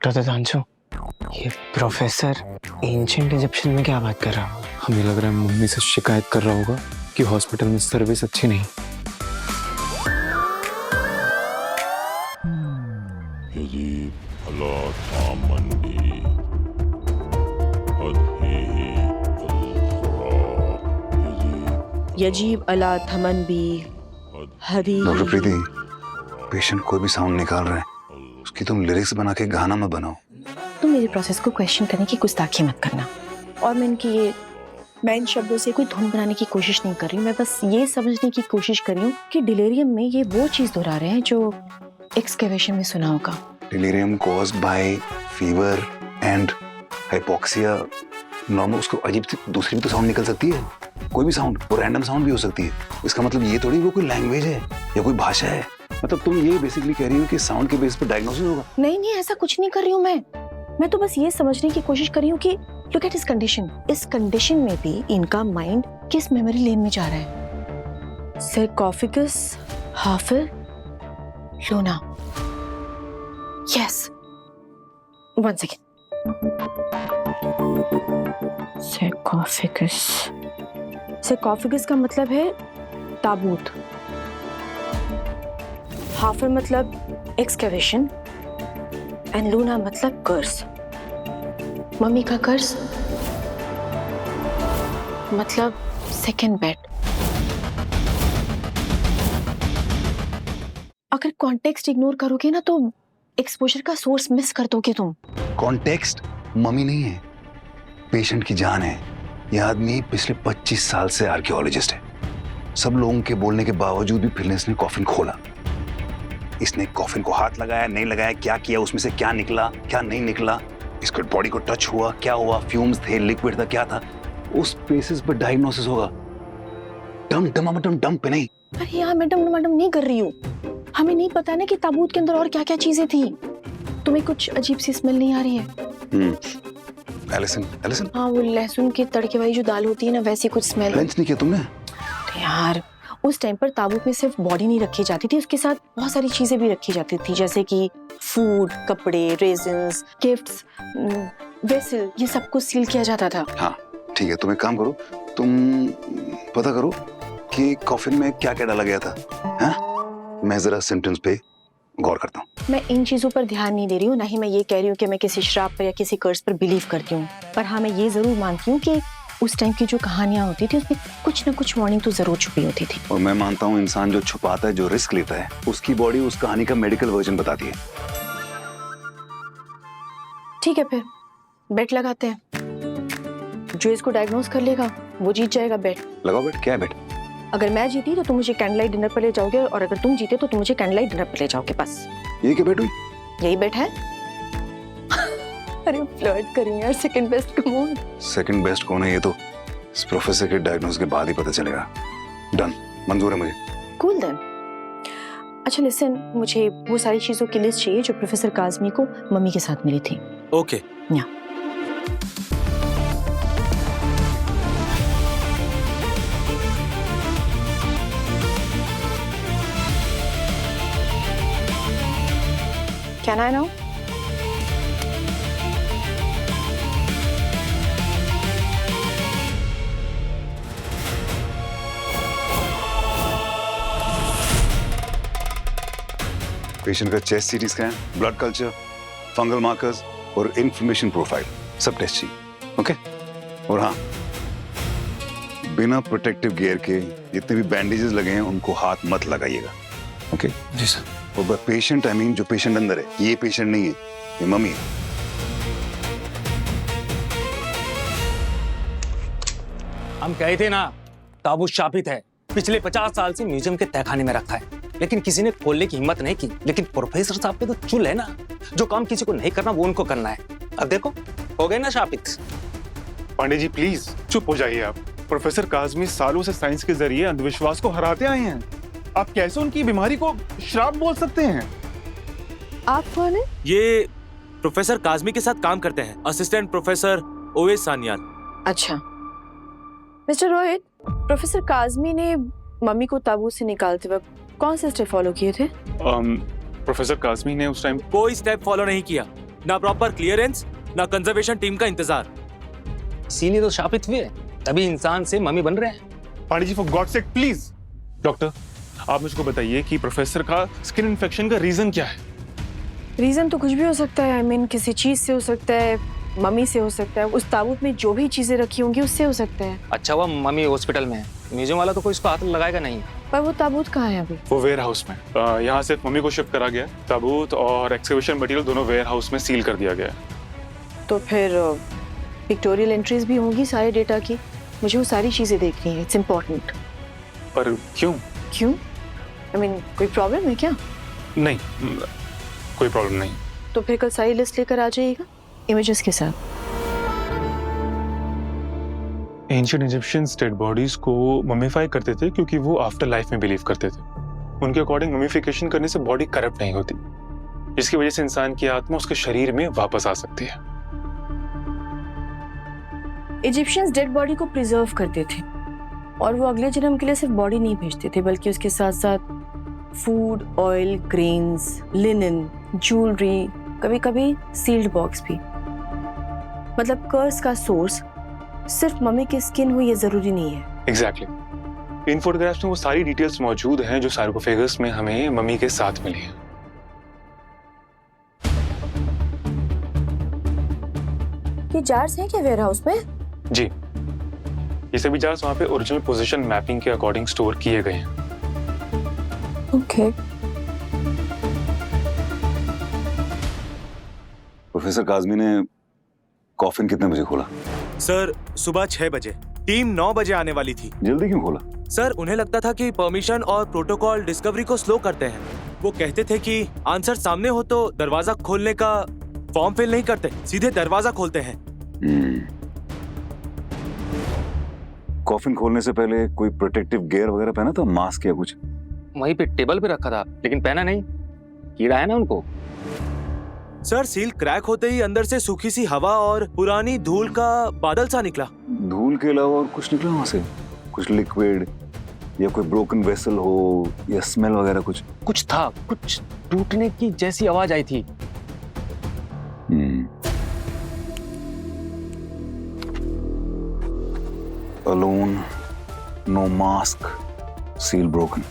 Doctor ददांशु, ये professor ancient Egyptian में क्या बात कर रहा होगा? हमें लग रहा है मम्मी से शिकायत कर रहा होगा कि हॉस्पिटल में सर्विस अच्छी नहीं। यजीब अला थमन बी हदी। डॉक्टर प्रीति, पेशेंट कोई भी साउंड निकाल रहा है, उसकी तुम लिरिक्स बना के गाना मत बनाओ। तुम मेरे प्रोसेस को क्वेश्चन करने की गुस्ताखी मत करना। और मैं इन शब्दों से कोई धुन बनाने की कोशिश नहीं कर रही हूँ। मैं बस ये समझने की कोशिश कर रही हूँ कि डिलीरियम में ये वो चीज दोहरा रहे हैं जो एक्सकेवेशन में सुना होगा। Delirium caused by fever and hypoxia. Normal उसको अजीब सी दूसरी भी तो साउंड निकल सकती है, कोई भी साउंड, वो रैंडम साउंड भी हो सकती है। इसका मतलब ये थोड़ी वो कोई लैंग्वेज है या कोई भाषा है। मतलब तुम ये बेसिकली कह रही हो कि साउंड के बेस पर डायग्नोसिस होगा? नहीं, ऐसा कुछ नहीं कर रही हूँ मैं तो बस ये समझने की कोशिश कर रही हूँ कि लुक एट हिज कंडीशन। इस कंडीशन में भी इनका माइंड किस मेमोरी लेन में जा रहा है? सार्कोफेगस, हाफिर, लूना। Yes, one second. सार्कोफेगस का मतलब है ताबूत, हाफिर मतलब एक्सकेवेशन, एंड लूना मतलब कर्स। मम्मी का कर्स मतलब सेकंड बेड। अगर कॉन्टेक्स्ट इग्नोर करोगे ना तो एक्सपोजर का सोर्स मिस कर दोगे तुम। कॉन्टेक्स्ट मम्मी नहीं है, पेशेंट की जान है। यह आदमी पिछले 25 साल से आर्कियोलॉजिस्ट है। सब लोगों के बोलने के बावजूद भी फिर इसने कॉफिन खोला। इसने कॉफिन को हाथ लगाया, नहीं लगाया, क्या किया, उसमें से क्या निकला, क्या नहीं निकला, इसको बॉडी को टच हुआ, क्या हुआ, फ्यूम्स थे, लिक्विड था, क्या था, उस बेसिस पर डायग्नोसिस होगा। डम पे नहीं। अरे यार, मैडम नहीं कर रही हूँ। हमें नहीं पता ना कि ताबूत के अंदर और क्या क्या चीजें थी। तुम्हें कुछ अजीब सी स्मेल नहीं आ रही है? एलिसन? हाँ, वो लहसुन के तड़के वाली जो दाल होती है ना, वैसी कुछ स्मेल। लंच नहीं किया तुमने? यार, उस टाइम पर ताबूत में सिर्फ बॉडी नहीं रखी जाती थी, उसके साथ बहुत सारी चीजें भी रखी जाती थी, जैसे कि फूड, कपड़े, रेजिन्स, गिफ्ट्स, वेसल, ये सब कुछ सील किया जाता था। हाँ ठीक है, तुम एक काम करो, तुम पता करो कि कॉफिन में क्या क्या डाला गया था। हाँ? मैं जरा सिम्टम्स पे गौर करता हूँ। मैं इन चीजों पर ध्यान नहीं दे रही हूँ, ना ही मैं ये कह रही हूँ कि मैं किसी श्राप पर या किसी कर्स पर बिलीव करती हूँ। पर हाँ, मैं ये जरूर मानती हूँ कि उस टाइम की जो कहानियां होती थी उसमें कुछ ना कुछ वार्निंग तो जरूर छुपी होती थी। और मैं मानता हूँ इंसान जो छुपाता है, जो रिस्क लेता है, उसकी बॉडी उस कहानी का मेडिकल वर्जन बताती है। ठीक है, फिर बेट लगाते हैं। जो इसको डायग्नोस कर लेगा वो जीत जाएगा। बेट लगाओ। बेट क्या है? बेट अगर मैं जीती तो तुम मुझे कैंडलाइट डिनर पर ले जाओगे, और अगर तुम जीते तो तुम मुझे कैंडलाइट डिनर पर ले जाओगे। बस ये क्या बेट हुई? यही बेट है। अरे फ्लर्ट करूं यार, सेकंड बेस्ट कौन? सेकंड बेस्ट कौन है ये तो इस प्रोफेसर के डायग्नोस के बाद ही पता चलेगा। डन, मंजूर है मुझे। Cool then. अच्छा लिसन, मुझे वो सारी चीजों की लिस्ट चाहिए जो प्रोफेसर काज़मी को मम्मी के साथ मिली थी। ओके। या Can I know? पेशेंट का chest CT scan, blood culture, fungal markers और इंफॉर्मेशन प्रोफाइल सब टेस्ट चाहिए। ओके? और हाँ, बिना प्रोटेक्टिव गियर के जितने भी बैंडेजेस लगे हैं उनको हाथ मत लगाइएगा। ओके? जी सर। और पेशेंट जो पेशेंट अंदर है, ये पेशेंट नहीं है, ये मम्मी है। हम कहे थे ना, ताबूत शापित है। पिछले 50 साल से म्यूजियम के तहखाने में रखा है, लेकिन किसी ने खोलने की हिम्मत नहीं की। लेकिन प्रोफेसर साहब पे तो चुल है ना, जो काम किसी को नहीं करना वो उनको करना है। अब देखो, हो गए ना शापित। पांडे जी प्लीज चुप हो जाइए आप। प्रोफेसर काज़मी सालों से साइंस के जरिए अंधविश्वास को हराते आए हैं। आप कैसे उनकी बीमारी को श्राप बोल सकते हैं? आप कौन है? ये प्रोफेसर काज़मी के साथ काम करते हैं, असिस्टेंट प्रोफेसर ओवेस सान्याल। अच्छा मिस्टर रोहित, प्रोफेसर काज़मी ने मम्मी को ताबूत से निकालते वक्त कौन से स्टेप फॉलो किए थे? प्रोफेसर काज़मी ने उस टाइम कोई स्टेप फॉलो नहीं किया। ना प्रॉपर क्लियरेंस, ना कंजर्वेशन टीम का इंतजार। इसीलिए तो शापित हुए, तभी इंसान से मम्मी बन रहे हैं। Pandey ji for God sake please. Doctor, आप मुझको बताइए कि प्रोफेसर का स्किन इन्फेक्शन का रीजन क्या है? रीजन तो कुछ भी हो सकता है। आई मीन किसी चीज से हो सकता है, मम्मी से हो सकता है, उस ताबूत में जो भी चीजें रखी होंगी उससे हो सकता है। अच्छा हुआ मम्मी हॉस्पिटल में है, म्यूजियम वाला तो कोई इसको हाथ लगाएगा नहीं। पर वो ताबूत कहाँ है अभी? वो वेयर हाउस में, यहाँ से मम्मी को शिफ्ट करा गया। ताबूत और एक्सकवेशन मटेरियल दोनों वेयर हाउस में सील कर दिया गया है। तो फिर पिक्टोरियल एंट्रीज भी होंगी सारे डेटा की। मुझे वो सारी चीजें देखनी है, इट्स इम्पोर्टेंट। पर क्यों? क्यों? आई मीन कोई प्रॉब्लम है क्या? नहीं, कोई प्रॉब्लम नहीं। तो फिर कल सारी लिस्ट लेकर आ जाइएगा इमेजेस के साथ। एंशिएंट इजिप्शियंस डेड बॉडीज को ममीफाई करते थे क्योंकि वो आफ्टर लाइफ में बिलीव करते थे। उनके अकॉर्डिंग ममीफिकेशन करने से बॉडी करप्ट नहीं होती, जिसकी वजह से इंसान की आत्मा उसके शरीर में वापस आ सकती है। इजिप्शियंस डेड बॉडी को प्रिजर्व करते थे और वो अगले जन्म के लिए सिर्फ बॉडी नहीं भेजते थे, बल्कि उसके साथ साथ food, oil, grains, linen, jewellery, कभी कभी सील्ड बॉक्स भी। मतलब कर्स का सोर्स सिर्फ मम्मी की स्किन हो ये जरूरी नहीं है। एग्जैक्टली। इन फोटोग्राफ्स में वो सारी डिटेल्स मौजूद हैं जो सार्कोफेगस में हमें मम्मी के साथ मिली हैं। ये जार्स हैं क्या वेयर हाउस में? जी, ये सभी जार्स वहाँ पे ओरिजिनल पोजीशन मैपिंग के अकॉर्डिंग स्टोर किए गए हैं। ओके। प्रोफेसर काज़मी ने कॉफिन कितने बजे खोला? सर सुबह 6 बजे, टीम 9 बजे आने वाली थी। जल्दी क्यों खोला? सर उन्हें लगता था कि परमिशन और प्रोटोकॉल डिस्कवरी को स्लो करते हैं। वो कहते थे कि आंसर सामने हो तो दरवाजा खोलने का फॉर्म फिल नहीं करते, सीधे दरवाजा खोलते हैं। कॉफिन खोलने से पहले कोई प्रोटेक्टिव गियर वगैरह पहना था, मास्क या कुछ? वहीं पे टेबल पे रखा था, लेकिन पहना नहीं, कीड़ा है ना उनको। सर सील क्रैक होते ही अंदर से सूखी सी हवा और पुरानी धूल का बादल सा निकला। धूल के अलावा और कुछ निकला वहां से? कुछ लिक्विड या कोई ब्रोकन वेसल हो या स्मेल वगैरह कुछ? कुछ था, कुछ टूटने की जैसी आवाज आई थी। Alone, no mask, seal broken.